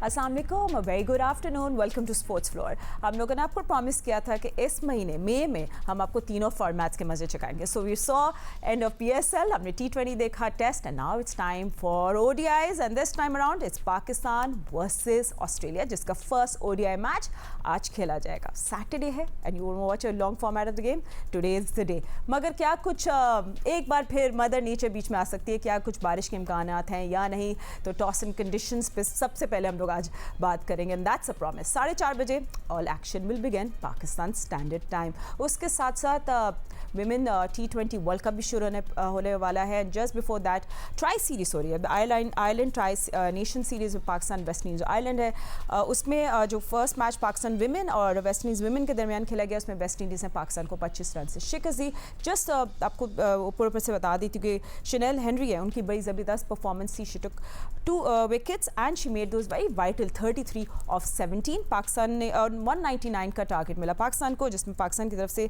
अस्सलाम वालेकुम, very good afternoon, welcome to sports floor. हम लोगों ने आपको प्रॉमिस किया था कि इस महीने मई में हम आपको तीनों फॉर्मेट्स के मजे चखाएंगे। So we saw end of PSL, हमने T20 देखा, test, and now it's time for ODIs and this time around it's Pakistan versus Australia, जिसका फर्स्ट ODI मैच आज खेला जाएगा। सैटरडे है and you will watch a long format of the game. Today is the day. मगर क्या कुछ एक बार फिर मदर नेचर बीच में आ सकती है, क्या कुछ बारिश के इम्कानात हैं या नहीं, तो टॉस एंड कंडीशंस पे सबसे पहले हम लोग आज बात करेंगे एंड दैट्स अ प्रॉमिस। 4:30 बजे all action will begin Pakistan standard time. उसके साथ साथ विमेन T20 वर्ल्ड कप भी शुरू होने वाला है। Just before that tri series हो रही है, आयरलैंड ट्राई नेशन सीरीज में पाकिस्तान वेस्ट इंडीज आयरलैंड है। उसमें जो फर्स्ट मैच पाकिस्तान विमेन और वेस्ट इंडीज विमेन के दरमियान खेला गया, उसमें वेस्ट इंडीज़ ने पाकिस्तान को 25 रन से शिकस्त दी। जस्ट आपको ऊपर से बता दी थी कि शनेल हेनरी है, उनकी बड़ी ज़बरदस्त परफॉर्मेंस थी। She took 2 wickets and she made those very vital 33 of 17। Pakistan ने 199 का टारगेट मिला पाकिस्तान को, जिसमें पाकिस्तान की तरफ से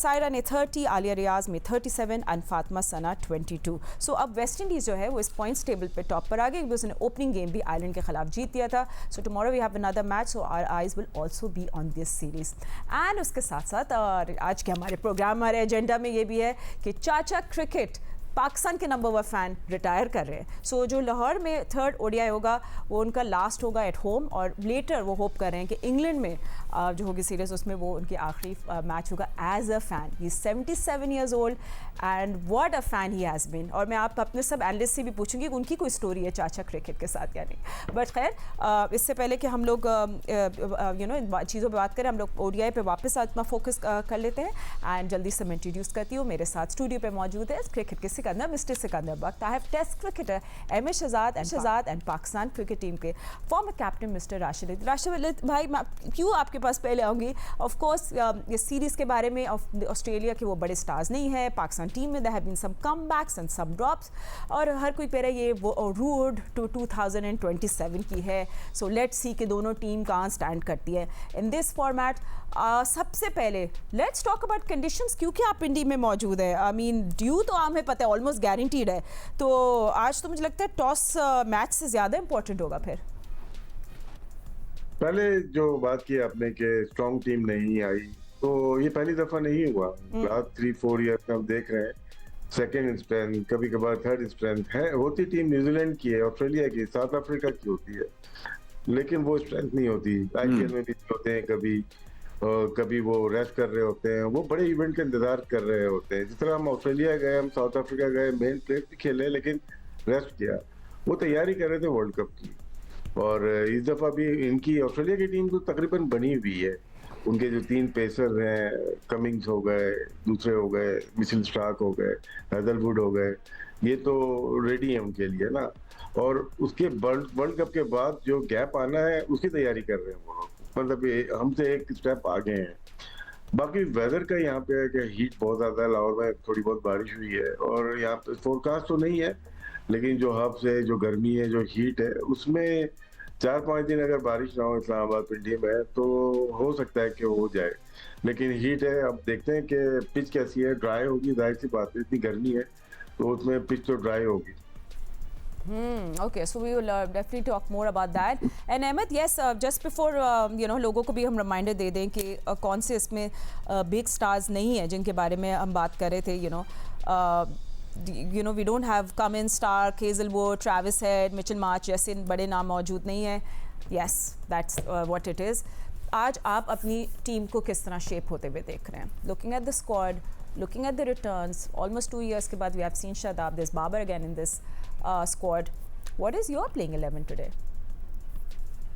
सायरा ने 30, आलिया रियाज में 37 एंड फातिमा सना 22। सो अब वेस्ट इंडीज़ जो है वो इस पॉइंट्स टेबल पे टॉप पर आ गई, क्योंकि उसने ओपनिंग गेम भी आयरलैंड के खिलाफ जीत दिया था। So tomorrow we have another match, so our eyes will also be on this series. And उसके साथ साथ आज के हमारे प्रोग्राम, हमारे एजेंडा में ये भी है कि चाचा क्रिकेट पाकिस्तान के नंबर 1 फ़ैन रिटायर कर रहे हैं। सो जो लाहौर में 3rd ODI होगा वो उनका लास्ट होगा एट होम, और लेटर वो होप कर रहे हैं कि इंग्लैंड में जो होगी सीरीज़, उसमें वो उनकी आखिरी मैच होगा as a fan. He is 77 years old and what a fan he has been. और मैं आप अपने सब एनालिस्ट से भी पूछूंगी कि उनकी कोई स्टोरी है चाचा क्रिकेट के साथ या नहीं। बट खैर, इससे पहले कि हम लोग इन चीज़ों पर बात करें, हम लोग ODI पे वापस अपना फोकस कर लेते हैं। एंड जल्दी से मैं इंट्रोड्यूस करती हूँ, मेरे साथ स्टूडियो पे मौजूद है क्रिकेट के सिकंदर, mister Sikandar Bakht. I have test cricketer MS Shahzad and Pakistan cricket team के former captain mister Rashid. Rashid भाई, मैं क्यों आपके पास पहले आऊँगी, ऑफ कोर्स ये सीरीज़ के बारे में, ऑस्ट्रेलिया के वो बड़े स्टार्स नहीं है पाकिस्तान टीम में, there have been some comebacks and some drops, और हर कोई कह रहा है ये वो रूड टू 2027 की है। सो लेट्स सी कि दोनों टीम कहाँ स्टैंड करती है इन दिस फॉर्मेट। सबसे पहले लेट्स टॉक अबाउट कंडीशंस, क्योंकि आप इंडी में मौजूद है। आई मीन ड्यू तो हमें पता है ऑलमोस्ट गारंटीड है, तो आज तो मुझे लगता है टॉस मैच से ज़्यादा इंपॉर्टेंट होगा। फिर पहले जो बात की आपने कि स्ट्रॉन्ग टीम नहीं आई, तो ये पहली दफा नहीं हुआ। लास्ट 3-4 ईयर में हम देख रहे हैं सेकेंड स्ट्रेंथ, कभी कभार थर्ड स्ट्रेंथ है होती टीम न्यूजीलैंड की है, ऑस्ट्रेलिया की, साउथ अफ्रीका की होती है, लेकिन वो स्ट्रेंथ नहीं होती। IPL में भी होते हैं, कभी वो रेस्ट कर रहे होते हैं, वो बड़े इवेंट का इंतजार कर रहे होते हैं। जिस तरह हम ऑस्ट्रेलिया गए, हम साउथ अफ्रीका गए, मेन प्लेयर भी खेले लेकिन रेस्ट किया, वो तैयारी कर रहे थे वर्ल्ड कप की। और इस दफा भी इनकी ऑस्ट्रेलिया की टीम तो तकरीबन बनी हुई है। उनके जो 3 पेसर हैं, कमिंग्स हो गए, दूसरे हो गए मिचेल स्टार्क हो गए, हैजलवुड हो गए, ये तो रेडी है उनके लिए ना। और उसके वर्ल्ड कप के बाद जो गैप आना है उसकी तैयारी कर रहे हैं वो लोग, मतलब हमसे एक स्टेप आगे हैं। बाकी वेदर का यहाँ पे है कि हीट बहुत ज्यादा है, लाहौर में थोड़ी बहुत बारिश हुई है, और यहाँ पे फोरकास्ट तो नहीं है, लेकिन जो हब्स है, जो गर्मी है, जो हीट है, उसमें 4-5 दिन अगर बारिश ना हो इस्लामाबाद पिंडी में तो हो सकता है कि हो जाए। लेकिन हीट है, अब देखते हैं कि पिच कैसी है। ड्राई होगी, जाहिर सी बात है, इतनी गर्मी है तो उसमें पिच तो ड्राई होगी। Okay, so we will definitely talk more about that. And Ahmed, yes, just before लोगों को भी हम रिमाइंडर दे दें कि कौन से इसमें बिग स्टार्स नहीं है जिनके बारे में हम बात कर रहे थे। We don't have Cummins, Stark, Hazelwood, Travis Head, Mitchell Marsh जैसे बड़े नाम मौजूद नहीं है। Yes, that's what it is. आज आप अपनी टीम को किस तरह शेप होते हुए देख रहे हैं? Looking at the squad, looking at the returns, almost 2 years के बाद we have seen Shadab, there's Babar again in this squad. What is your playing 11 today?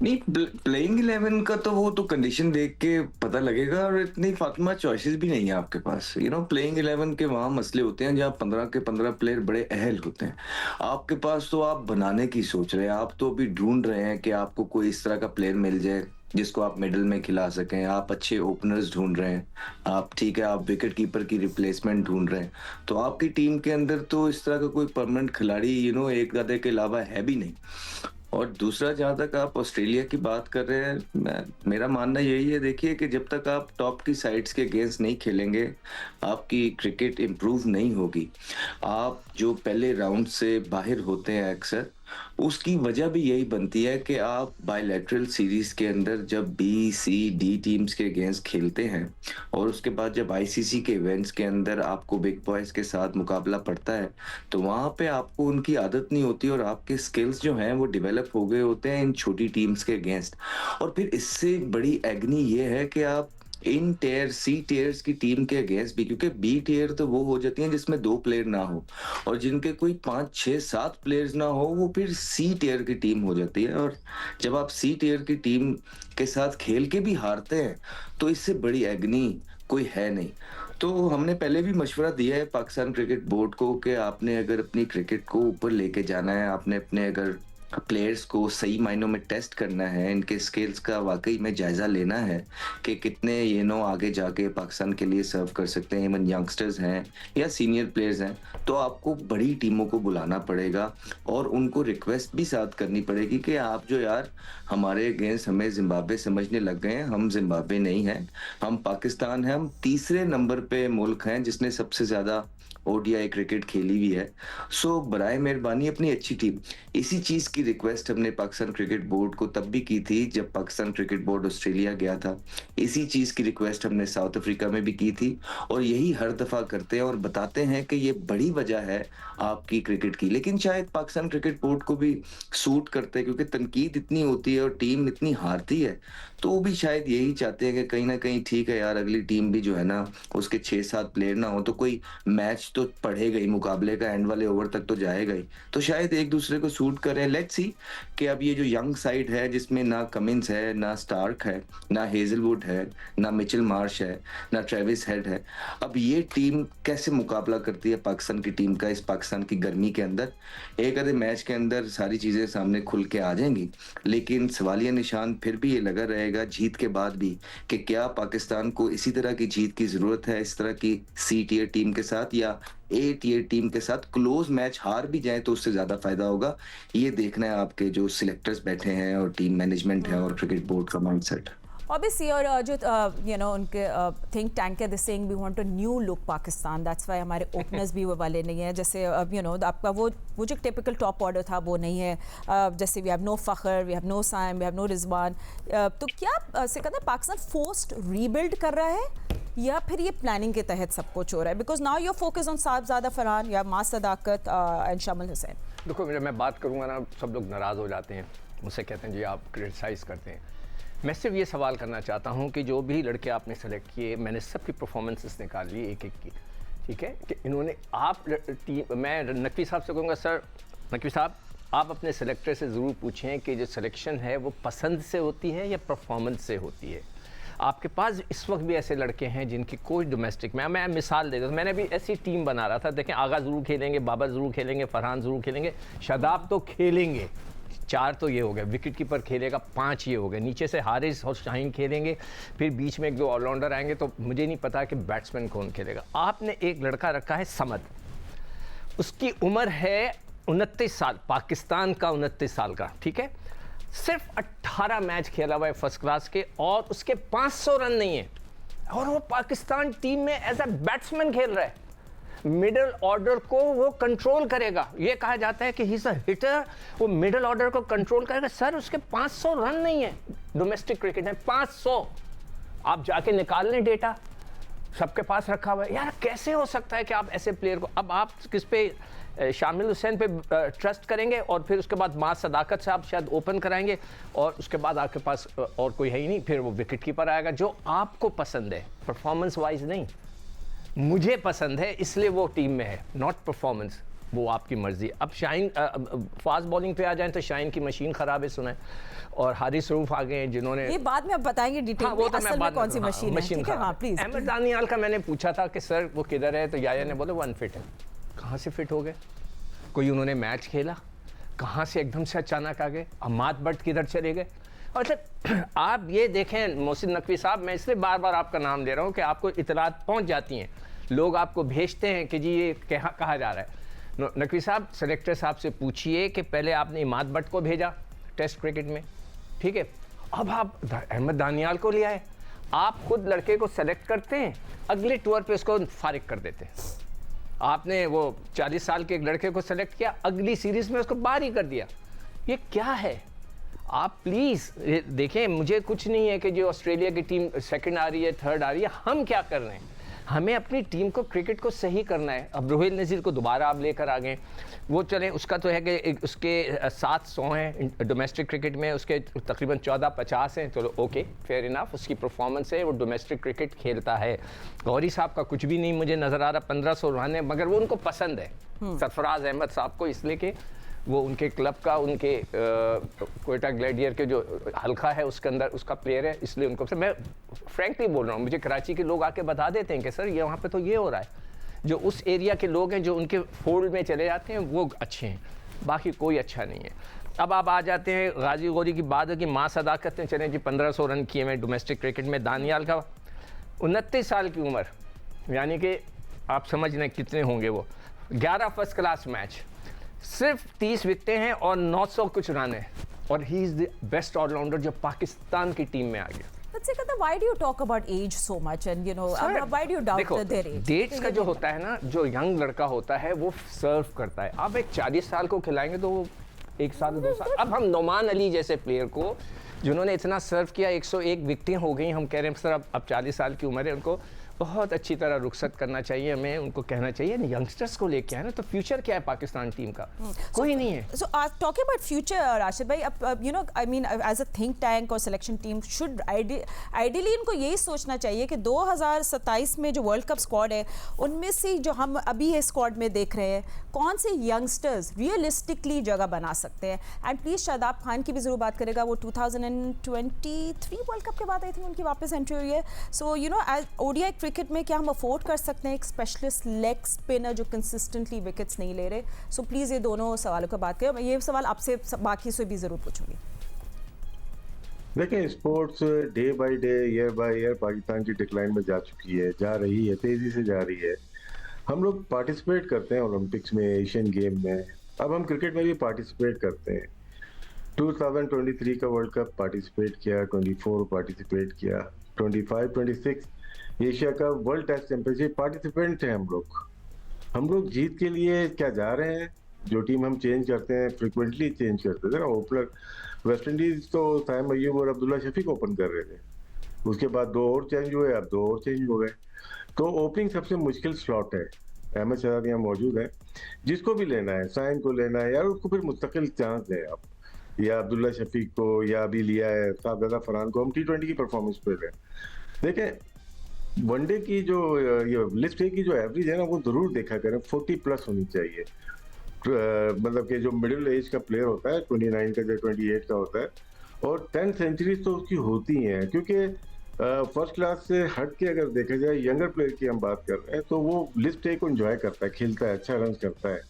नहीं, प्लेइंग 11 का तो वो तो कंडीशन देख के पता लगेगा, और इतनी फातिमा चॉइसेस भी नहीं है आपके पास। प्लेइंग 11 के वहाँ मसले होते हैं जहाँ 15 के 15 प्लेयर बड़े अहल होते हैं। आपके पास तो आप बनाने की सोच रहे हैं, आप तो अभी ढूंढ रहे हैं कि आपको कोई इस तरह का प्लेयर मिल जाए जिसको आप मिडिल में खिला सकें। आप अच्छे ओपनर्स ढूंढ रहे हैं, आप ठीक है, आप विकेट कीपर की रिप्लेसमेंट ढूंढ रहे हैं। तो आपकी टीम के अंदर तो इस तरह का कोई परमानेंट खिलाड़ी एक आधे के अलावा है भी नहीं। और दूसरा, जहाँ तक आप ऑस्ट्रेलिया की बात कर रहे हैं, मेरा मानना यही है, देखिए कि जब तक आप टॉप की साइड्स के अगेंस्ट नहीं खेलेंगे आपकी क्रिकेट इम्प्रूव नहीं होगी। आप जो पहले राउंड से बाहर होते हैं अक्सर, उसकी वजह भी यही बनती है कि आप बायलैटरल सीरीज के अंदर जब बी सी डी टीम्स के अगेंस्ट खेलते हैं और उसके बाद जब आईसीसी के इवेंट्स के अंदर आपको बिग बॉयज के साथ मुकाबला पड़ता है, तो वहाँ पे आपको उनकी आदत नहीं होती और आपके स्किल्स जो हैं वो डेवलप हो गए होते हैं इन छोटी टीम्स के अगेंस्ट। और फिर इससे बड़ी एग्नी ये है कि आप इन टेयर सी टेयर्स की टीम के अगेंस्ट भी, क्योंकि बी टेयर तो वो हो जाती हैं जिसमें 2 प्लेयर ना हो और जिनके कोई 5 6 7 प्लेयर्स ना हो, वो फिर सी टेयर की टीम हो जाती है। और जब आप सी टेयर की टीम के साथ खेल के भी हारते हैं तो इससे बड़ी एग्नी कोई है नहीं। तो हमने पहले भी मशवरा दिया है पाकिस्तान क्रिकेट बोर्ड को कि आपने अगर अपनी क्रिकेट को ऊपर लेके जाना है, आपने अपने अगर प्लेयर्स को सही मायनों में टेस्ट करना है, इनके स्किल्स का वाकई में जायजा लेना है कि कितने आगे जाके पाकिस्तान के लिए सर्व कर सकते हैं, इवन यंगस्टर्स हैं या सीनियर प्लेयर्स हैं, तो आपको बड़ी टीमों को बुलाना पड़ेगा और उनको रिक्वेस्ट भी साथ करनी पड़ेगी कि आप जो यार हमारे अगेंस्ट हमें जिम्बाब्वे समझने लग गए हैं, हम जिम्बाब्वे नहीं हैं, हम पाकिस्तान हैं, हम तीसरे नंबर पे मुल्क हैं जिसने सबसे ज्यादा ओडीआई क्रिकेट खेली हुई है। सो बराए मेहरबानी अपनी अच्छी टीम, इसी चीज की रिक्वेस्ट हमने पाकिस्तान क्रिकेट बोर्ड को तब भी की थी जब पाकिस्तान क्रिकेट बोर्ड ऑस्ट्रेलिया गया था, इसी चीज की रिक्वेस्ट हमने साउथ अफ्रीका में भी की थी और यही हर दफा करते हैं और बताते हैं कि ये बड़ी वजह है आपकी क्रिकेट की। लेकिन शायद पाकिस्तान क्रिकेट बोर्ड को भी सूट करते हैं क्योंकि तनकीद इतनी होती है और टीम इतनी हारती है, तो वो भी शायद यही चाहते हैं कि कहीं ना कहीं ठीक है यार, अगली टीम भी जो है ना उसके 6-7 प्लेयर ना हो तो कोई मैच तो पढ़ेगा ही, मुकाबले का एंड वाले ओवर तक तो जाएगा ही, तो शायद एक दूसरे को सूट करें। लेट्स सी कि अब ये जो यंग साइड है जिसमें ना कमिंस है, ना स्टार्क है, ना हेजलवुड है, ना मिचेल मार्श है, ना ट्रेविस हेड है, अब ये टीम कैसे मुकाबला करती है पाकिस्तान की टीम का इस पाकिस्तान की गर्मी के अंदर। एक आधे मैच के अंदर सारी चीजें सामने खुल के आ जाएंगी, लेकिन सवालिया निशान फिर भी ये लगा रहेगा जीत के बाद भी कि क्या पाकिस्तान को इसी तरह की जीत की जरूरत है इस तरह की सी टीयर टीम के साथ, या ए टीयर टीम के साथ क्लोज मैच हार भी जाए तो उससे ज्यादा फायदा होगा। ये देखना है आपके जो सिलेक्टर्स बैठे हैं और टीम मैनेजमेंट है और क्रिकेट बोर्ड का माइंडसेट। Obviously, और जो उनके थिंक टैंक है, saying we want a new look Pakistan, that's why हमारे ओपनर्स भी वो वाले नहीं है, जैसे आपका वो जो टिपिकल टॉप ऑर्डर था वो नहीं है, जैसे we have no Fakhar, we have no Saim, we have no Rizwan. तो क्या सिकंदर पाकिस्तान फोर्स्ड रीबिल्ड कर रहा है या फिर ये प्लानिंग के तहत सब कुछ हो रहा है? Because now your focus on Sahibzada Farhan या मां सदाकत एंड शामिल हुसैन। देखो, मैं बात करूँगा ना, सब लोग नाराज़ हो जाते हैं, मुझसे कहते हैं जी आप क्रिटिसाइज़ करते हैं। मैं सिर्फ ये सवाल करना चाहता हूँ कि जो भी लड़के आपने सेलेक्ट किए, मैंने सबकी परफॉर्मेंसेस निकाल ली एक एक की, ठीक है, कि इन्होंने आप टीम, मैं नकवी साहब से कहूँगा सर, नकवी साहब आप अपने सेलेक्टर से ज़रूर पूछें कि जो सिलेक्शन है वो पसंद से होती है या परफॉर्मेंस से होती है। आपके पास इस वक्त भी ऐसे लड़के हैं जिनकी कोई डोमेस्टिक, मैं मिसाल देता हूँ, मैंने भी ऐसी टीम बना रहा था, देखें आगा ज़रूर खेलेंगे, बाबर ज़रूर खेलेंगे, फरहान ज़रूर खेलेंगे, शादाब तो खेलेंगे, 4 तो ये हो गए, विकेट कीपर खेलेगा, 5 ये हो गए, नीचे से हारिस और शाहीन खेलेंगे, फिर बीच में 1-2 ऑलराउंडर आएंगे, तो मुझे नहीं पता कि बैट्समैन कौन खेलेगा। आपने एक लड़का रखा है समद, उसकी उम्र है 29 साल, पाकिस्तान का 29 साल का, ठीक है, सिर्फ 18 मैच खेला हुआ है फर्स्ट क्लास के और उसके 500 रन नहीं है और वो पाकिस्तान टीम में एज अ बैट्समैन खेल रहा है। मिडिल ऑर्डर को वो कंट्रोल करेगा, ये कहा जाता है कि ही इज अ हिटर, वो मिडिल ऑर्डर को कंट्रोल करेगा। सर उसके 500 रन नहीं है डोमेस्टिक क्रिकेट में, 500, आप जाके निकाल लें डेटा, सबके पास रखा हुआ है। यार कैसे हो सकता है कि आप ऐसे प्लेयर को, अब आप किस पे, शामिल हुसैन पे ट्रस्ट करेंगे और फिर उसके बाद मां सदाकत से आप शायद ओपन कराएंगे और उसके बाद आपके पास और कोई है ही नहीं, फिर वो विकेट कीपर आएगा जो आपको पसंद है, परफॉर्मेंस वाइज नहीं, मुझे पसंद है इसलिए वो टीम में है, नॉट परफॉर्मेंस, वो आपकी मर्जी। अब शाहीन फास्ट बॉलिंग पे आ जाएं तो शाहीन की मशीन ख़राब है सुना है, और हारिस रऊफ आ गए हैं जिन्होंने, ये बाद में आप बताएंगे डिटेल में, असल में कौन सी मशीन है, ठीक है? हाँ प्लीज। अहमद दानियाल का मैंने पूछा था कि सर वो किधर है, तो याया ने बोला वो अनफिट है। कहाँ से फिट हो गए? कोई उन्होंने मैच खेला, कहाँ से एकदम से अचानक आ गए? अमाद भट्ट किधर चले गए? मतलब आप ये देखें मोहसिन नकवी साहब, मैं इसलिए बार बार आपका नाम ले रहा हूँ कि आपको इतलात पहुँच जाती हैं, लोग आपको भेजते हैं कि जी ये कहा जा रहा है। नकवी साहब सेलेक्टर साहब से पूछिए कि पहले आपने इमाद भट्ट को भेजा टेस्ट क्रिकेट में, ठीक है, अब आप अहमद दानियाल को ले आए, आप खुद लड़के को सेलेक्ट करते हैं, अगले टूर पे उसको फारिग कर देते हैं। आपने वो 40 साल के एक लड़के को सेलेक्ट किया, अगली सीरीज में उसको बाहर ही कर दिया। ये क्या है? आप प्लीज़ देखें, मुझे कुछ नहीं है कि जो ऑस्ट्रेलिया की टीम सेकंड आ रही है, थर्ड आ रही है, हम क्या कर रहे हैं? हमें अपनी टीम को, क्रिकेट को सही करना है। अब रोहित नज़ीर को दोबारा आप लेकर आ गए, वो चलें, उसका तो है कि उसके 700 हैं डोमेस्टिक क्रिकेट में, उसके तकरीबन 1450 हैं, चलो ओके, फेयर इनफ, उसकी परफॉर्मेंस है, वो डोमेस्टिक क्रिकेट खेलता है। गौरी साहब का कुछ भी नहीं मुझे नज़र आ रहा, 1500 रन है, मगर वो उनको पसंद है सरफराज अहमद साहब को, इसलिए कि वो उनके क्लब का, उनके कोयटा ग्लैडियर के जो हल्का है उसके अंदर उसका प्लेयर है, इसलिए उनको। मैं फ्रैंकली बोल रहा हूँ, मुझे कराची के लोग आके बता देते हैं कि सर ये वहाँ पे तो ये हो रहा है। जो उस एरिया के लोग हैं जो उनके फोल्ड में चले जाते हैं वो अच्छे हैं, बाकी कोई अच्छा नहीं है। अब आप आ जाते हैं गाजी गौरी की बात है कि माँ सदाकत ने चले जी 1500 रन किए हैं डोमेस्टिक क्रिकेट में। दानियाल का 29 साल की उम्र, यानी कि आप समझ लें कितने होंगे वो, 11 फर्स्ट क्लास मैच, सिर्फ 30 विकेटें हैं और 900 कुछ रन है, और he is the best allrounder जो पाकिस्तान की टीम में आ गया। Why do you talk about age so much and why do you doubt their age? Dates का जो होता है ना, जो यंग लड़का होता है वो सर्व करता है। आप एक 40 साल को खिलाएंगे तो वो 1 साल 2 साल। अब हम नोमान अली जैसे प्लेयर को जिन्होंने इतना सर्व किया, 101 विकेटें हो गई, हम कह रहे हैं सर अब 40 साल की उम्र है, उनको बहुत अच्छी तरह रुखसत करना चाहिए, हमें उनको कहना चाहिए यंगस्टर्स को लेके आए ना। तो फ्यूचर क्या है पाकिस्तान टीम का? कोई नहीं है। So talking about future, Rashid भाई, I mean as a think tank और selection team should ideally इनको यही सोचना चाहिए कि 2027 में जो वर्ल्ड कप स्क्वाड है उनमें से जो हम अभी ये स्क्वाड में देख रहे हैं, कौन से यंगस्टर्स रियलिस्टिकली जगह बना सकते हैं। एंड प्लीज शादाब खान की भी जरूर बात करेगा, वो 2023 वर्ल्ड कप के बाद आई थिंक उनकी वापस एंट्री हुई है। सो एज ओडीआई क्रिकेट में क्या हम अफोर्ड कर सकते हैं एक स्पेशलिस्ट लेग स्पिनर जो कंसिस्टेंटली विकेट्स नहीं ले रहे? सो प्लीज़ ये दोनों सवालों का बात करें। ये सवाल आपसे बाकी से भी ज़रूर पूछूंगी। देखिए, sports day by day, year by year Pakistan की डिक्लाइन में जा चुकी है, जा रही है, तेजी से जा रही है। हम लोग पार्टिसिपेट करते हैं ओलंपिक्स में, एशियन गेम में, अब हम क्रिकेट में भी पार्टिसिपेट करते हैं। 2023 का वर्ल्ड कप पार्टिसिपेट किया, 24 पार्टिसिपेट किया, 25, 26 एशिया का वर्ल्ड टेस्ट चैंपियनशिप पार्टिसिपेंट हैं हम लोग। हम लोग जीत के लिए क्या जा रहे हैं? जो टीम हम चेंज करते हैं, फ्रिक्वेंटली चेंज करते थे ना, ओपनर वेस्ट इंडीज तो साइम अय्यूब और अब्दुल्ला शफीक ओपन कर रहे थे, उसके बाद 2 और चेंज हुए, अब 2 और चेंज हो गए। तो ओपनिंग सबसे मुश्किल स्लॉट है। अहमद शहजाद यहाँ मौजूद है, जिसको भी लेना है, साइम को लेना है यार, उसको फिर मुस्तकिल चांस दें आप, या अब्दुल्ला शफीक को, या अभी लिया है साहब फरहान को, हम T20 की परफॉर्मेंस पे लें। देखें, वनडे की जो ये लिस्ट ए की जो एवरेज है ना, वो जरूर देखा करें, 40 प्लस होनी चाहिए। मतलब कि जो मिडिल एज का प्लेयर होता है, 29 का या 28 का होता है, और 10 सेंचुरीज तो उसकी होती हैं, क्योंकि फर्स्ट क्लास से हट के अगर देखा जाए, यंगर प्लेयर की हम बात कर रहे हैं, तो वो लिस्ट ए को एंजॉय करता है, खेलता है, अच्छा रन करता है,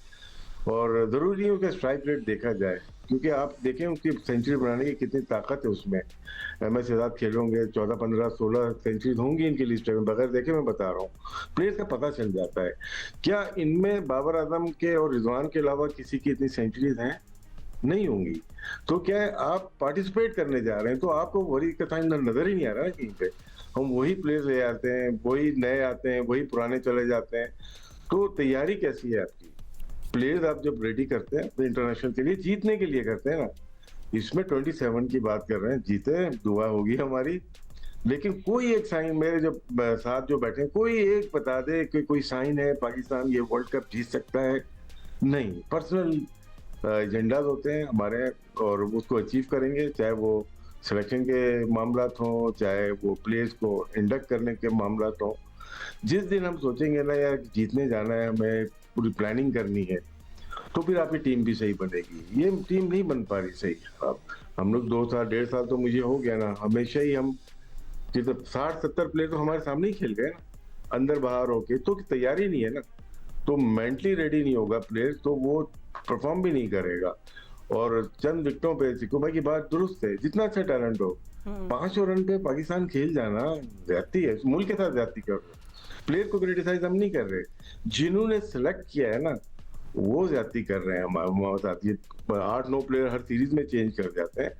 और जरूरी है उसका स्ट्राइक रेट देखा जाए, क्योंकि आप देखें उसकी सेंचुरी बनाने की कितनी ताकत है उसमें। अहमद शहजाद खेलोगे 14, 15, 16 सेंचुरीज होंगी इनकी लिस्ट में, बगैर देखे मैं बता रहा हूँ। प्लेयर्स का पता चल जाता है। क्या इनमें बाबर आजम के और रिजवान के अलावा किसी की इतनी सेंचुरीज हैं? नहीं होंगी। तो क्या है, आप पार्टिसिपेट करने जा रहे हैं तो आपको वरी का टाइम नजर ही नहीं आ रहा है कहीं पे। हम वही प्लेयर्स ले आते हैं, वही नए आते हैं, वही पुराने चले जाते हैं। तो तैयारी कैसी है आपकी? प्लेयर्स आप जब रेडी करते हैं तो इंटरनेशनल के लिए, जीतने के लिए करते हैं ना। इसमें 27 की बात कर रहे हैं, जीते, दुआ होगी हमारी। लेकिन कोई एक साइन, मेरे जो साथ जो बैठे हैं, कोई एक बता दे कि कोई साइन है पाकिस्तान ये वर्ल्ड कप जीत सकता है? नहीं, पर्सनल एजेंडाज होते हैं हमारे, और उसको अचीव करेंगे, चाहे वो सिलेक्शन के मामलात हों, चाहे वो प्लेयर्स को इंडक्ट करने के मामलात हों। जिस दिन हम सोचेंगे ना यार जीतने जाना है, हमें पूरी प्लानिंग करनी है, तो फिर आपकी टीम भी सही बनेगी। ये टीम नहीं बन पा रही सही। अब हम लोग 2 साल 1.5 साल तो मुझे हो गया ना, हमेशा ही हम 60-70 प्लेयर तो हमारे सामने ही खेल गए ना, अंदर बाहर होके, तो तैयारी नहीं है ना, तो मेंटली रेडी नहीं होगा प्लेयर, तो वो परफॉर्म भी नहीं करेगा। और चंद विकेटों पे सिक्कू भाई की बात दुरुस्त है, जितना अच्छा टैलेंट हो, 500 रन पे पाकिस्तान खेल जाना ज्यादती है, मुल्क के साथ ज्यादती कर रहे। प्लेयर को क्रिटिसाइज हम नहीं कर रहे, जिन्होंने सिलेक्ट किया है ना वो ज्यादती कर रहे हैं हमारे साथ। ये 8-9 प्लेयर हर सीरीज में चेंज कर जाते हैं।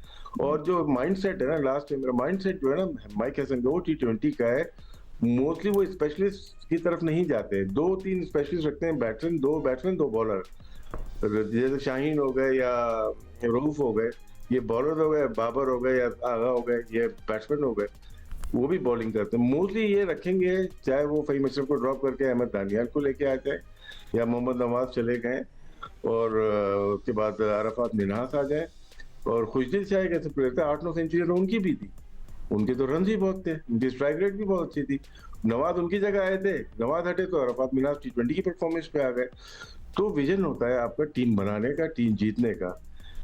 और जो माइंडसेट है ना, लास्ट में मेरा माइंडसेट जो है ना माइक हैसन का, वो T20 का है। मोस्टली वो स्पेशलिस्ट की तरफ नहीं जाते, 2-3 स्पेशलिस्ट रखते हैं, बैट्समैन 2 बॉलर। जैसे शाहीन हो गए या रऊफ हो गए, ये बॉलर हो गए, बाबर हो गए या आगा हो गए, ये बैट्समैन हो गए, वो भी बॉलिंग करते हैं। मोस्टली ये रखेंगे, चाहे वो फ़हीम अशरफ को ड्रॉप करके अहमद दानियाल को लेके आ जाए या मोहम्मद नवाज चले गए और उसके बाद अरफात मिन्हास आ जाए। और खुशदिल शाह एक ऐसे प्लेयर थे, 8-9 सेंचुरियां उनकी भी थी, उनके तो रन ही बहुत थे, उनकी स्ट्राइक रेट भी बहुत अच्छी थी। नवाज उनकी जगह आए थे, नवाज हटे तो अरफात मिन्हास T20 की परफॉर्मेंस पे आ गए। तो विजन होता है आपका टीम बनाने का, टीम जीतने का।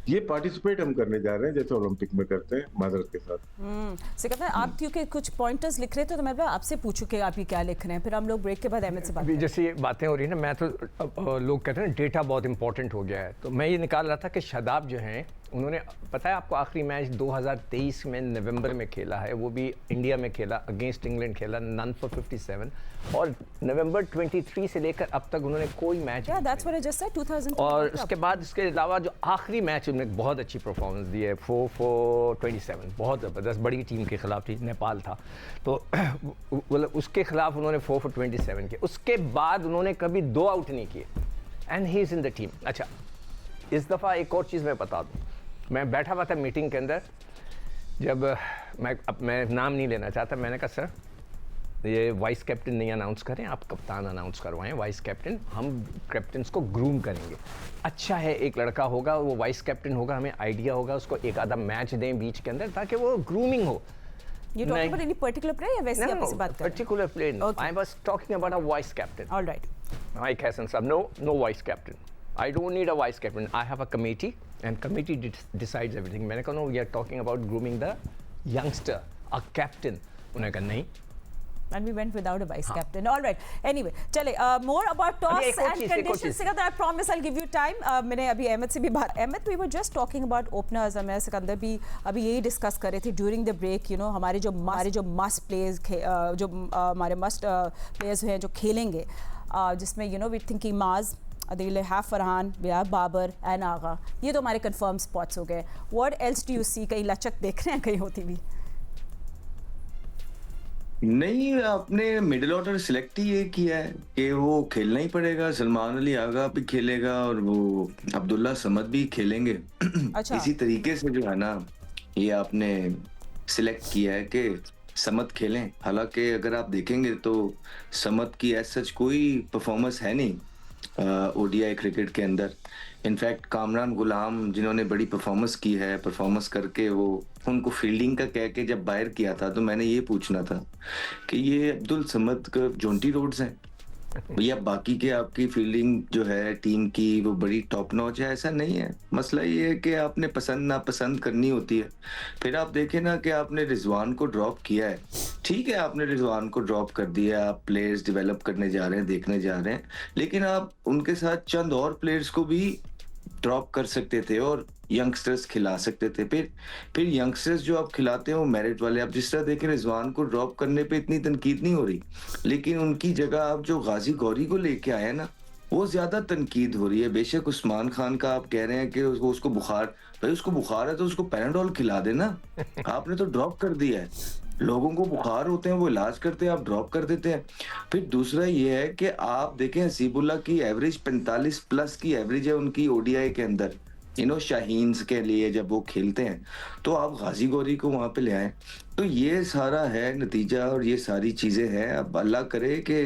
ये पार्टिसिपेट हम करने जा रहे हैं जैसे ओलंपिक में करते हैं, माजरत के साथ। सिकंदर, आप क्योंकि कुछ पॉइंटर्स लिख रहे थे तो मैं आपसे पूछूं कि आप ये क्या लिख रहे हैं, फिर हम लोग ब्रेक के बाद अहमद से बात अभी करेंगे। जैसे ये बातें हो रही है ना, मैं तो लोग कहते हैं ना डेटा बहुत इंपॉर्टेंट हो गया है, तो मैं ये निकाल रहा था कि शादाब जो हैं उन्होंने, पता है आपको, आखिरी मैच 2023 में नवंबर में खेला है, वो भी इंडिया में खेला, अगेंस्ट इंग्लैंड खेला, नन फॉर 57, और नवंबर 23 से लेकर अब तक उन्होंने कोई match Yeah, that's what I just said, 2000। और उसके बाद इसके अलावा जो आखिरी मैच उन्होंने बहुत अच्छी परफॉर्मेंस दी है, 4-4-27, बहुत ज़बरदस्त, बड़ी टीम के खिलाफ थी, नेपाल था, तो मतलब उसके खिलाफ उन्होंने 4-4-27 किए। उसके बाद उन्होंने कभी 2 आउट नहीं किए, and he is in the team. अच्छा, इस दफ़ा एक और चीज़ मैं बता दूँ, मैं बैठा हुआ था मीटिंग के अंदर, जब मैं नाम नहीं लेना चाहता, मैंने कहा सर ये वाइस कैप्टन नहीं अनाउंस करें, आप कप्तान अनाउंस करवाएं, वाइस कैप्टन, हम कैप्टन्स को ग्रूम करेंगे। अच्छा है, एक लड़का होगा, वो वाइस कैप्टन होगा, हमें आइडिया होगा, उसको एक आधा मैच दें बीच के अंदर ताकि वो ग्रूमिंग हो। You talking about any particular player या वैसे आप इसे बात कर रहे हैं? Particular player, Okay. I was talking about a vice captain. All right. Mike Hassan sir, no vice captain. I don't need a vice captain. I have a committee, and committee decides everything. मैंने कहा no, we are talking about grooming the youngster, a captain. उन्होंने कहा नहीं। And we went without a vice captain. All right. Anyway, चले more about toss एक और and चीज़, एक और conditions. Cheese. Sikandar, I promise I'll give you time. मैंने अभी अहमद से भी बात, Ahmad, we were just talking about openers. मैं सिकंदर भी अभी यही डिस्कस कर रहे थे during the break. You know, हमारे जो must players, जो हमारे must players हैं जो खेलेंगे, जिसमें you know we thinking Maaz, Adil have Farhan, we have Babar and Agha. ये तो हमारे confirmed spots हो गए. What else do you see? कहीं लचक देख रहे हैं कहीं होती भी? नहीं, आपने मिडिल ऑर्डर सिलेक्ट ही ये किया है कि वो खेलना ही पड़ेगा। सलमान अली आगा भी खेलेगा और वो अब्दुल्ला समद भी खेलेंगे। अच्छा। इसी तरीके से जो है ना, ये आपने सिलेक्ट किया है कि समद खेलें। हालांकि अगर आप देखेंगे तो समद की एज सच कोई परफॉर्मेंस है नहीं ओडीआई क्रिकेट के अंदर। इनफैक्ट कामरान गुलाम जिन्होंने बड़ी परफॉर्मेंस की है, परफॉर्मेंस करके वो उनको फील्डिंग का कह के जब बाहर किया था तो मैंने ये पूछना था कि ये अब्दुल समद का जोंटी रोड्स हैं भैया, बाकी के आपकी फील्डिंग जो है टीम की वो बड़ी टॉप नॉच है? ऐसा नहीं है। मसला ये है कि आपने पसंद नापसंद करनी होती है। फिर आप देखें ना कि आपने रिजवान को ड्रॉप किया है, ठीक है, आपने रिजवान को ड्रॉप कर दिया, आप प्लेयर्स डेवलप करने जा रहे हैं, देखने जा रहे हैं, लेकिन आप उनके साथ चंद और प्लेयर्स को भी ड्रॉप कर सकते थे और यंगस्टर्स खिला सकते थे। फिर यंगस्टर्स जो आप खिलाते हो मेरिट वाले, आप जिस तरह देखें रिजवान को ड्रॉप करने पे इतनी तनकीद नहीं हो रही, लेकिन उनकी जगह आप जो गाजी गौरी को लेके आए ना, वो ज्यादा तनकीद हो रही है। बेशक उस्मान खान का आप कह रहे हैं कि उसको बुखार, भाई उसको बुखार है तो उसको पैराडोल खिला देना। आपने तो ड्रॉप कर दिया है। लोगों को बुखार होते हैं, वो इलाज करते हैं, आप ड्रॉप कर देते हैं। फिर दूसरा ये है कि आप देखें हसीबुल्ला की एवरेज 45 प्लस की एवरेज है उनकी ओडीआई के अंदर, शाहीन्स के लिए जब वो खेलते हैं, तो आप गाजी गौरी को वहां पे ले आए। तो ये सारा है नतीजा और ये सारी चीजें हैं। अब अल्लाह करे कि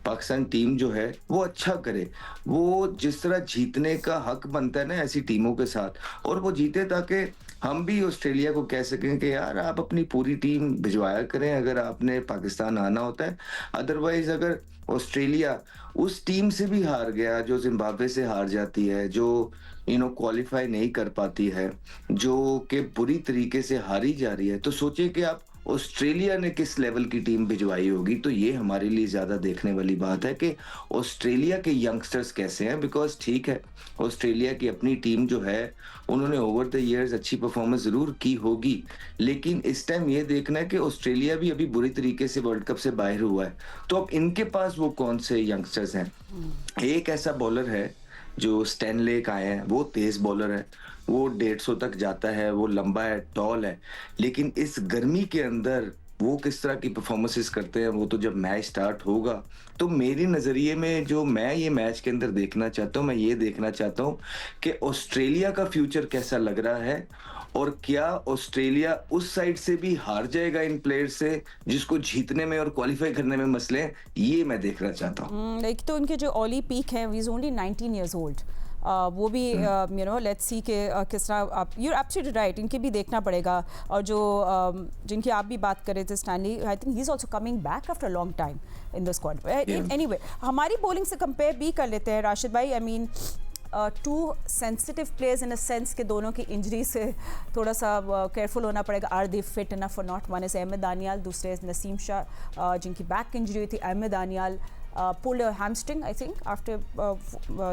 पाकिस्तान टीम जो है वो अच्छा करे, वो जिस तरह जीतने का हक बनता है ना ऐसी टीमों के साथ, और वो जीते ताकि हम भी ऑस्ट्रेलिया को कह सकें कि यार आप अपनी पूरी टीम भिजवाया करें अगर आपने पाकिस्तान आना होता है। अदरवाइज अगर ऑस्ट्रेलिया उस टीम से भी हार गया जो जिम्बाब्वे से हार जाती है, जो क्वालिफाई नहीं कर पाती है, जो कि बुरी तरीके से हारी जा रही है, तो सोचिए कि आप ऑस्ट्रेलिया ने किस लेवल की टीम भिजवाई होगी। तो ये हमारे लिए ज्यादा देखने वाली बात है कि ऑस्ट्रेलिया के यंगस्टर्स कैसे हैं। बिकॉज ठीक है, ऑस्ट्रेलिया की अपनी टीम जो है उन्होंने ओवर द इयर्स अच्छी परफॉर्मेंस जरूर की होगी, लेकिन इस टाइम ये देखना है कि ऑस्ट्रेलिया भी अभी बुरी तरीके से वर्ल्ड कप से बाहर हुआ है, तो अब इनके पास वो कौन से यंगस्टर्स हैं। एक ऐसा बॉलर है जो स्टैनले आए हैं, वो तेज बॉलर है, वो 150 तक जाता है, वो लंबा है, टॉल है, लेकिन इस गर्मी के अंदर वो किस तरह की परफॉर्मेंसेस करते हैं वो तो जब मैच स्टार्ट होगा। तो मेरी नज़रिए में जो मैं ये मैच के अंदर देखना चाहता हूँ, मैं ये देखना चाहता हूँ कि ऑस्ट्रेलिया का फ्यूचर कैसा लग रहा है और क्या ऑस्ट्रेलिया उस साइड से भी हार जाएगा इन प्लेयर से जिसको जीतने में और क्वालिफाई करने में मसले हैं, ये मैं देखना चाहता हूँ। लाइक तो उनके जो ओली पीक हैं, he is only 19 years old. वो भी यू नो लेट्स सी के किस तरह आप यू आर एब्सोल्युटली राइट, इनके भी देखना पड़ेगा। और जो जिनकी आप भी बात कर रहे थे Stanley, I think he is also coming back after a long time in the squad. Anyway हमारी बॉलिंग से कंपेयर भी कर लेते हैं राशिद भाई। I mean two sensitive players in a sense के दोनों की इंजरी से थोड़ा सा केयरफुल होना पड़ेगा। Are they fit enough or not? One is Ahmed Daniyal, दूसरे इज नसीम शाह जिनकी बैक इंजरी हुई थी। Ahmad Daniyal pulled a hamstring I think after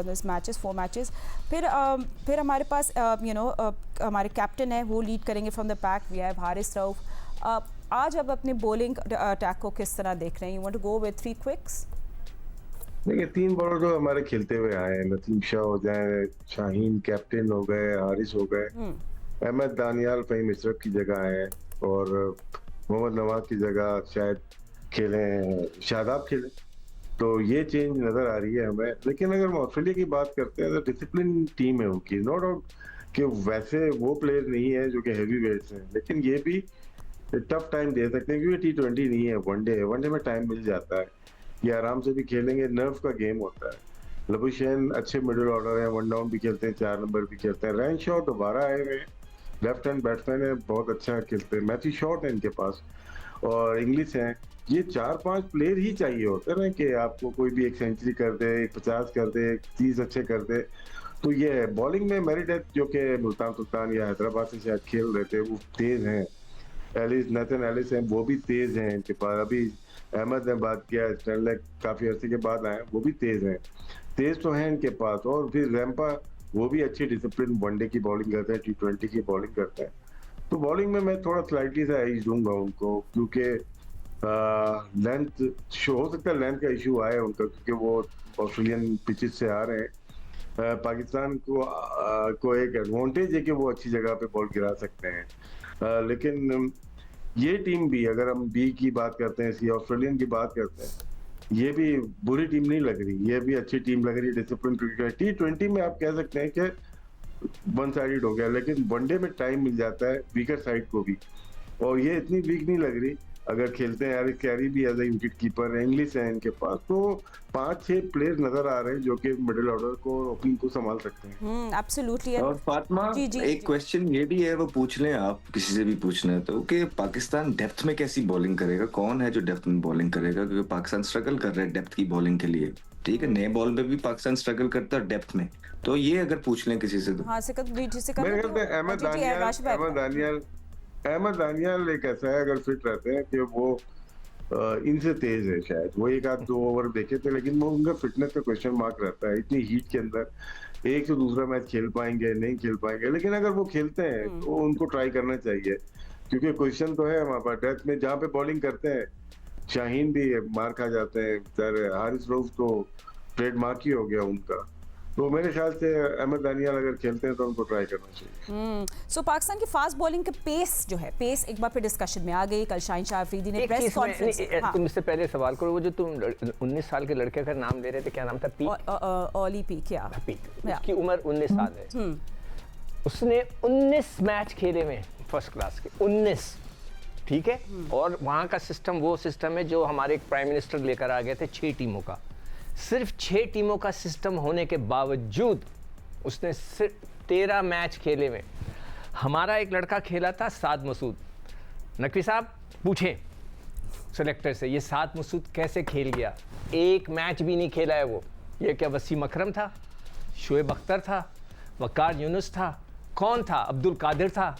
this matches 4 matches. फिर हमारे पास you know हमारे कैप्टन है, वो लीड करेंगे from the pack. We have Haris Rauf. आज अब अपने बॉलिंग अटैक को किस तरह देख रहे हैं? You want to go with 3 quicks? देखिए 3 बॉलर जो हमारे खेलते हुए आए हैं, नसीम शाह हो जाए, शाहीन कैप्टन हो गए, हारिस हो गए, अहमद दानियाल फहीम इशरक की जगह है और मोहम्मद नवाज की जगह शायद खेलें शादाब खेलें। तो ये चेंज नजर आ रही है हमें। लेकिन अगर हम ऑस्ट्रेलिया की बात करते हैं तो डिसिप्लिन टीम है उनकी, नो डाउट कि वैसे वो प्लेयर नहीं है जो कि हैवी वेट्स हैं, लेकिन ये भी टफ टाइम दे सकते हैं क्योंकि T20 नहीं है, वनडे है। वनडे में टाइम मिल जाता है, ये आराम से भी खेलेंगे, नर्व का गेम होता है। लबुशेन अच्छे मिडिल ऑर्डर है, 1 डाउन भी खेलते हैं, 4 नंबर भी खेलते हैं। रैन शॉ दोबारा आए हुए हैं, लेफ्ट हैंड बैट्समैन है, बहुत अच्छा खेलते हैं। मैथ्यू शॉट है इनके पास और इंग्लिश है। ये 4-5 प्लेयर ही चाहिए होते हैं ना कि आपको कोई भी एक सेंचुरी कर दे, एक 50 कर दे, एक 30 अच्छे कर दे। तो ये है बॉलिंग में मेरिडेथ जो कि मुल्तान सुल्तान या हैदराबाद से शायद खेल रहे थे, वो तेज हैं। एलिस नेथन एलिस हैं, वो भी तेज हैं इनके पास। अभी अहमद ने बात किया, स्टैनले काफी अर्से के बाद आए, वो भी तेज हैं। तेज तो है इनके पास। और फिर रैम्पा, वो भी अच्छी डिसिप्लिन वनडे की बॉलिंग करते हैं, T20 की बॉलिंग करते हैं। तो बॉलिंग में मैं थोड़ा स्लाइटली सा एज दूंगा उनको, क्योंकि लेंथ शो हो सकता है, लेंथ का इशू आए उनका क्योंकि वो ऑस्ट्रेलियन पिचेस से आ रहे हैं। पाकिस्तान को एक एडवांटेज है कि वो अच्छी जगह पे बॉल गिरा सकते हैं। लेकिन ये टीम भी, अगर हम बी की बात करते हैं, सी ऑस्ट्रेलियन की बात करते हैं, ये भी बुरी टीम नहीं लग रही, ये भी अच्छी टीम लग रही है। डिसिप्लिन क्रिकेट T20 में आप कह सकते हैं कि वन साइडेड हो गया, लेकिन वनडे में टाइम मिल जाता है वीकर साइड को भी, और ये इतनी वीक नहीं लग रही। अगर खेलते हैं, हारिस कैरी भी as a wicket keeper, Inglis है इनके पास। तो 5-6 प्लेयर नजर आ रहे हैं जो कि मिडिल ऑर्डर को, ओपनिंग को संभाल सकते हैं। एब्सोल्युटली। और फातिमा, एक क्वेश्चन ये भी है, वो पूछ लें आप, किसी से भी पूछना है तो, कि पाकिस्तान डेप्थ में कैसी बॉलिंग करेगा? कौन है जो डेप्थ में बॉलिंग करेगा? क्योंकि पाकिस्तान स्ट्रगल कर रहा है डेप्थ की बॉलिंग के लिए। ठीक है, नए बॉल में भी पाकिस्तान स्ट्रगल करता है डेप्थ में, तो ये अगर पूछ लें किसी से तो। हाँ, से मेरे ख्याल में अहमद दानियाल एक ऐसा है, अगर फिट रहते हैं कि वो इनसे तेज है शायद। वो 1-2 ओवर देखे थे, लेकिन वो उनका फिटनेस का क्वेश्चन मार्क रहता है। इतनी हीट के अंदर एक से दूसरा मैच खेल पाएंगे नहीं खेल पाएंगे, लेकिन अगर वो खेलते हैं तो उनको ट्राई करना चाहिए, क्योंकि क्वेश्चन तो है हमारे पास डेथ में। जहाँ पे बॉलिंग करते हैं, शाहीन भी मार खा जाते हैं, हारिस रऊफ तो ट्रेडमार्क ही हो गया उनका। तो मेरे ख्याल से अहमद दानियाल अगर खेलते हैं तो उनको ट्राई करना चाहिए। सो पाकिस्तान की फास्ट बॉलिंग के पेस जो है, पेस एक बार फिर डिस्कशन में आ गई। कल शाहीन शाह अफरीदी ने प्रेस कॉन्फ्रेंस, तुमसे पहले सवाल करो, वो जो तुम 19 साल के लड़के का नाम ले रहे थे, क्या नाम था? पीक, ओली पीक। क्या पीक? उसकी उम्र 19 साल है। उसने 19 मैच खेले में फर्स्ट क्लास के, 19। ठीक है, और वहाँ का सिस्टम वो सिस्टम है जो हमारे एक प्राइम मिनिस्टर लेकर आ गए थे, 6 टीमों का। सिर्फ 6 टीमों का सिस्टम होने के बावजूद उसने सिर्फ 13 मैच खेले में। हमारा एक लड़का खेला था, साद मसूद। नकवी साहब पूछें सेलेक्टर से, ये साद मसूद कैसे खेल गया? एक मैच भी नहीं खेला है वो। ये क्या वसीम अकरम था, शोएब अख्तर था, वकार यूनुस था, कौन था? अब्दुल कादिर था,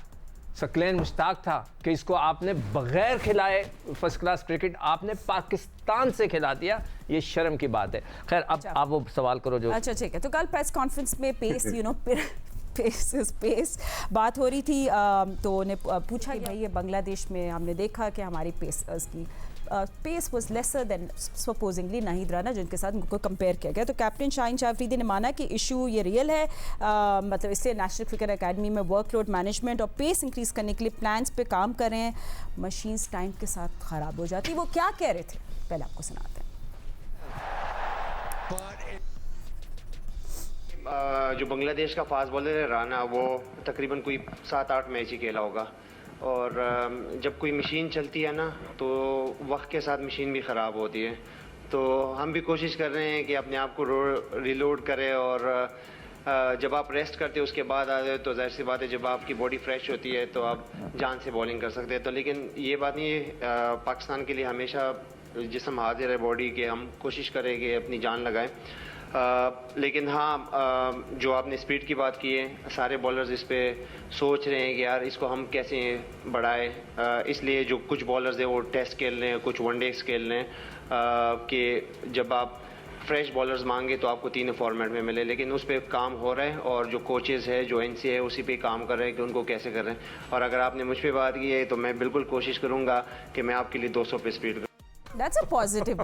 सकलैन मुश्ताक था, कि इसको आपने बगैर खिलाए फर्स्ट क्लास क्रिकेट आपने पाकिस्तान से खिला दिया। ये शर्म की बात है। खैर, अब आप वो सवाल करो जो। अच्छा ठीक है, तो कल प्रेस कॉन्फ्रेंस में पेस, यू नो, पेस बात हो रही थी तो उन्हें पूछा कि भाई ये बांग्लादेश में हमने देखा कि हमारी पेसर्स की pace was lesser than supposingly Nahid Rana जिनके साथ उनको कंपेयर किया गया। तो कैप्टन शाहीन शाह अफरीदी ने माना कि इशू ये रियल है, मतलब इसलिए नेशनल क्रिकेट एकेडमी में वर्कलोड मैनेजमेंट और पेस इंक्रीज़ करने के लिए प्लान्स पे काम कर रहे हैं। मशीन्स टाइम के साथ ख़राब हो जाती, वो क्या कह रहे थे पहले आपको सुनाते हैं। जो बांग्लादेश का फास्ट बॉलर है राना, वो तकरीबन कोई 7-8 मैच ही खेला होगा, और जब कोई मशीन चलती है ना तो वक्त के साथ मशीन भी ख़राब होती है। तो हम भी कोशिश कर रहे हैं कि अपने आप को रिलोड करें, और जब आप रेस्ट करते हो उसके बाद आते हो तो जाहिर सी बात है जब आपकी बॉडी फ्रेश होती है तो आप जान से बॉलिंग कर सकते हैं। तो लेकिन ये बात नहीं है, पाकिस्तान के लिए हमेशा जिस्म हाजिर है बॉडी के, हम कोशिश करें कि अपनी जान लगाएं। लेकिन हाँ, जो आपने स्पीड की बात की है, सारे बॉलर्स इस पे सोच रहे हैं कि यार इसको हम कैसे बढ़ाएं। इसलिए जो कुछ बॉलर्स हैं वो टेस्ट खेल रहे हैं, कुछ वनडे खेल रहे हैं कि जब आप फ्रेश बॉलर्स मांगे तो आपको 3 फॉर्मेट में मिले। लेकिन उस पर काम हो रहा है, और जो कोचेज़ है, जो NCA है, उसी पे काम कर रहे हैं कि उनको कैसे कर रहे हैं। और अगर आपने मुझ पर बात की है तो मैं बिल्कुल कोशिश करूँगा कि मैं आपके लिए 200 पे स्पीड करूँ। That's a positive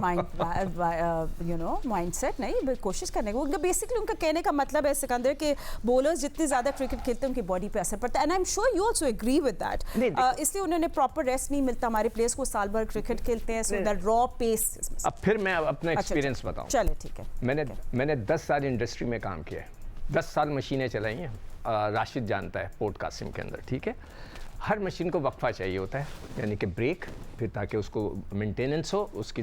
mindset, नहीं कोशिश करने को। उनका बेसिकली उनका कहने का मतलब है सिकंदर कि बॉलर्स जितने ज़्यादा क्रिकेट खेलते हैं उनकी बॉडी पे असर पड़ता है, and I am sure you also agree with that. इसलिए उन्होंने प्रॉपर रेस्ट नहीं मिलता, हमारे प्लेयर्स को साल भर क्रिकेट खेलते हैं, सो दैट रॉ पेस। अब फिर मैं अपना एक्सपीरियंस बताऊं। चले ठीक है। मैंने 10 साल इंडस्ट्री में काम किया है, 10 साल मशीनें चलाई हैं। राशिद जानता है पोर्ट कासिम के अंदर, ठीक है। हर मशीन को वक्फा चाहिए होता है, यानी कि ब्रेक, फिर ताकि उसको मेंटेनेंस हो, उसकी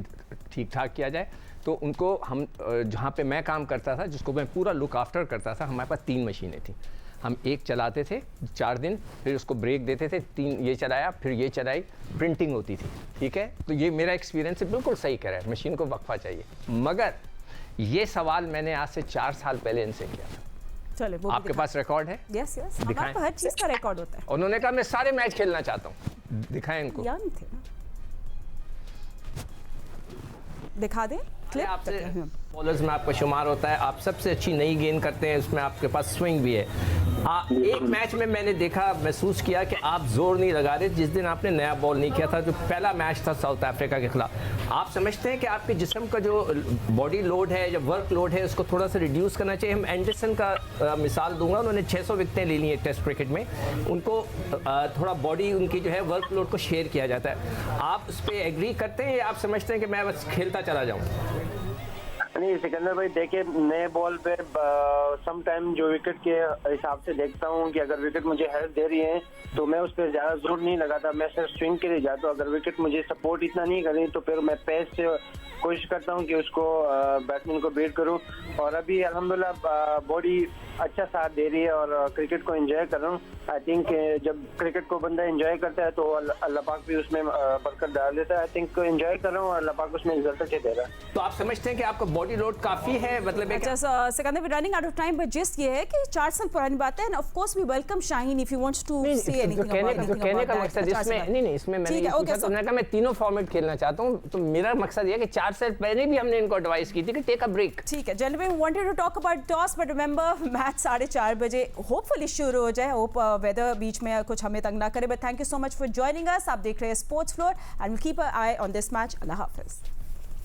ठीक ठाक किया जाए। तो उनको हम जहाँ पे मैं काम करता था, जिसको मैं पूरा लुक आफ्टर करता था, हमारे पास 3 मशीनें थी। हम एक चलाते थे 4 दिन, फिर उसको ब्रेक देते थे, 3 ये चलाया, फिर ये चलाई, प्रिंटिंग होती थी, ठीक है। तो ये मेरा एक्सपीरियंस है, बिल्कुल सही कह रहा है, मशीन को वक्फा चाहिए। मगर ये सवाल मैंने आज से 4 साल पहले इनसे किया था। चले, वो आपके पास रिकॉर्ड है? यस यस, हमारे पास हर चीज़ का रिकॉर्ड होता है। उन्होंने कहा मैं सारे मैच खेलना चाहता हूँ, दिखाएं इनको। यंग थे ना, दिखा दें क्लिप। आपसे बॉलर्स में आपका शुमार होता है, आप सबसे अच्छी नई गेंद करते हैं, उसमें आपके पास स्विंग भी है। एक मैच में मैंने देखा, महसूस किया कि आप जोर नहीं लगा रहे जिस दिन आपने नया बॉल नहीं किया था, जो पहला मैच था साउथ अफ्रीका के खिलाफ। आप समझते हैं कि आपके जिस्म का जो बॉडी लोड है, जो वर्क लोड है, उसको थोड़ा सा रिड्यूस करना चाहिए। हम एंडरसन का मिसाल दूंगा, उन्होंने 600 विकेटें ले ली है टेस्ट क्रिकेट में, उनको थोड़ा बॉडी उनकी जो है वर्क लोड को शेयर किया जाता है। आप उस पर एग्री करते हैं या आप समझते हैं कि मैं बस खेलता चला जाऊँ? नहीं सिकंदर भाई, देखिए नए बॉल पे सम टाइम जो विकेट के हिसाब से देखता हूँ कि अगर विकेट मुझे हेल्प दे रही है तो मैं उस पर ज़्यादा जोर नहीं लगाता, मैं सिर्फ स्विंग के लिए जाता हूँ। अगर विकेट मुझे सपोर्ट इतना नहीं कर रही तो फिर मैं पेस से कोशिश करता हूँ कि उसको बैट्समैन को बीट करूँ। और अभी अल्हम्दुलिल्लाह बॉडी अच्छा साथ दे रही है और क्रिकेट को एंजॉय कर रहा हूँ। आई थिंक जब क्रिकेट को बंदा एंजॉय करता है तो अल्लाह पाक भी उसमें बरकत डाल देता है। आई थिंक एंजॉय कर रहा हूँ और अल्लाह पाक उसमें रिजल्ट अच्छे दे रहा है। तो आप समझते हैं कि आपका बॉडी लोड काफी है? मतलब अच्छा Sikandar, we running out of time, but gist ये है कि 4 साल पुरानी बात है, and of course we welcome Shaheen if you wants to say anything about कहने का मकसद इसमें नहीं, इसमें मैंने ये पूछा तो मैंने कहा मैं तीनों फॉर्मेट खेलना चाहता हूँ। तो मेरा मकसद ये है कि 4 साल पहले भी हमने इनको एडवाइस की थी कि टेक अ ब्रेक। ठीक है, generally we wanted to talk about toss, but remember match 4:30 बजे होपफुली शुरू हो जाए। होप वेदर बीच में कुछ हमें तंग ना करे, but thank you so much for joining us. आप देख रहे हैं sports floor and will keep a I on this match. Allah Hafiz.